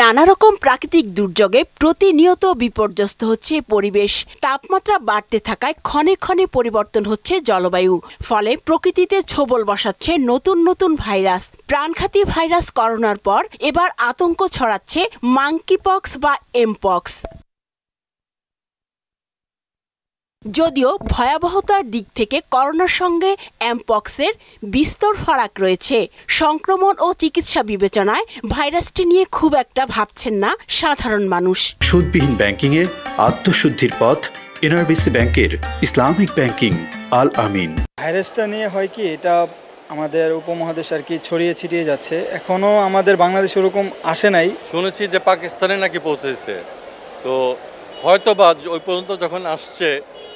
নানা রকম প্রাকৃতিক দুর্যোগে প্রতিনিয়ত বিপর্যস্ত হচ্ছে পরিবেশ। তাপমাত্রা বাড়তে থাকায় ক্ষণে ক্ষণে পরিবর্তন হচ্ছে জলবায়ু, ফলে প্রকৃতিতে ছোবল বসাচ্ছে নতুন নতুন ভাইরাস। প্রাণঘাতী ভাইরাস করোনার পর এবার আতঙ্ক ছড়াচ্ছে মাঙ্কিপক্স বা এমপক্স। যদিও ভয়াবহতার দিক থেকে করোনার সঙ্গে এমপক্সের বিস্তর ফারাক রয়েছে, সংক্রমণ ও চিকিৎসা বিবেচনায় ভাইরাসটি নিয়ে খুব একটা ভাবছেন না সাধারণ মানুষ। সুদবিহীন ব্যাংকিং এ আত্মশুদ্ধির পথ এনআরবিসি ব্যাংকের ইসলামিক ব্যাংকিং আল আমিন। ভাইরাসটা নিয়ে হয় কি, এটা আমাদের উপমহাদেশ আর কি ছড়িয়ে ছিটিয়ে যাচ্ছে, এখনো আমাদের বাংলাদেশে ওরকম আসে নাই। শুনেছি যে পাকিস্তানে নাকি পৌঁছেছে, তো হয়তো বা ওই পর্যন্ত যখন আসছে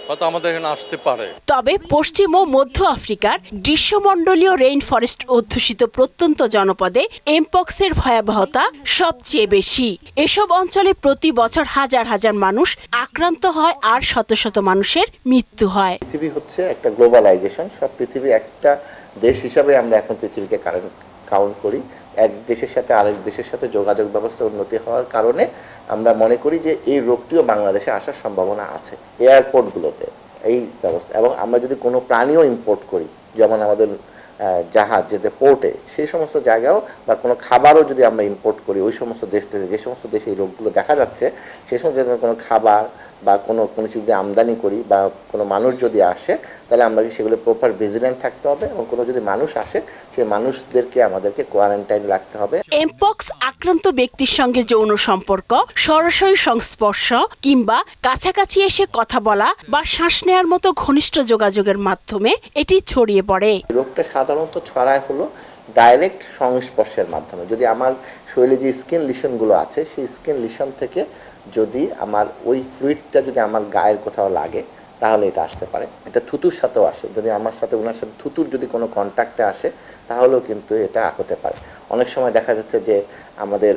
হয়তো আমাদের এখানে আসতে পারে। তবে পশ্চিম ও মধ্য আফ্রিকার গ্রীষ্মমণ্ডলীয় রেইন ফরেস্ট অধ্যুষিত প্রত্যন্ত জনপদে এমপক্সের ভয়াবহতা সবচেয়ে বেশি। এসব অঞ্চলে প্রতি বছর হাজার হাজার মানুষ আক্রান্ত হয় আর শত শত মানুষের মৃত্যু হয়। পৃথিবী হচ্ছে একটা গ্লোবালাইজেশন, সব পৃথিবী একটা দেশ হিসাবে আমরা এখন পৃথিবীকে কাউন্ট করি। এক দেশের সাথে আরেক দেশের সাথে যোগাযোগ ব্যবস্থা উন্নতি হওয়ার কারণে আমরা মনে করি যে এই রোগটিও বাংলাদেশে আসার সম্ভাবনা আছে। এয়ারপোর্টগুলোতে এই ব্যবস্থা, এবং আমরা যদি কোনো প্রাণীও ইম্পোর্ট করি, যেমন আমাদের জাহাজ যেতে পোর্টে, সেই সমস্ত জায়গাও বা কোনো খাবারও যদি আমরা ইম্পোর্ট করি ওই সমস্ত দেশ থেকে, যে সমস্ত দেশে এই রোগগুলো দেখা যাচ্ছে, সেই সমস্ত জায়গায় কোনো খাবার বা কোনো কিছু যদি আমদানি করি বা কোনো মানুষ যদি আসে, তাহলে আমরা সেগুলো প্রপার ভিজিলেন্ট থাকতে হবে, এবং কোনো যদি মানুষ আসে সেই মানুষদেরকে আমাদেরকে কোয়ারেন্টাইন রাখতে হবে। এমপক্স আক্রান্ত ব্যক্তির সঙ্গে যৌন সম্পর্ক, সরাসরি সংস্পর্শ কিংবা কাছাকাছি এসে কথা বলা বা শ্বাস নেওয়ার মতো ঘনিষ্ঠ যোগাযোগের মাধ্যমে এটি ছড়িয়ে পড়ে। রোগটা সাধারণত ছড়ায় হলো ডাইরেক্ট সংস্পর্শের মাধ্যমে। যদি আমার শরীরে যে স্কিন লিশনগুলো আছে, সেই স্কিন লিশন থেকে যদি আমার ওই ফ্লুইডটা যদি আমার গায়ের কোথাও লাগে, তাহলে এটা আসতে পারে। এটা থুতুর সাথেও আসে, যদি আমার সাথে ওনার সাথে থুতুর যদি কোনো কন্ট্যাক্টে আসে, তাহলেও কিন্তু এটা হতে পারে। অনেক সময় দেখা যাচ্ছে যে আমাদের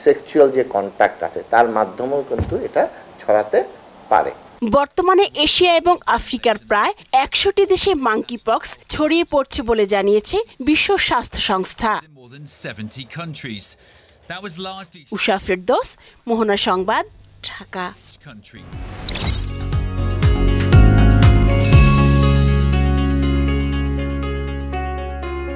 সেক্সুয়াল যে কন্ট্যাক্ট আছে তার মাধ্যমেও কিন্তু এটা ছড়াতে পারে। বর্তমানে এশিয়া এবং আফ্রিকার প্রায় 100টি দেশে মাঙ্কিপক্স ছড়িয়ে পড়ছে বলে জানিয়েছে বিশ্ব স্বাস্থ্য সংস্থা। উষা ফেরদৌস, মোহনা সংবাদ, ঢাকা।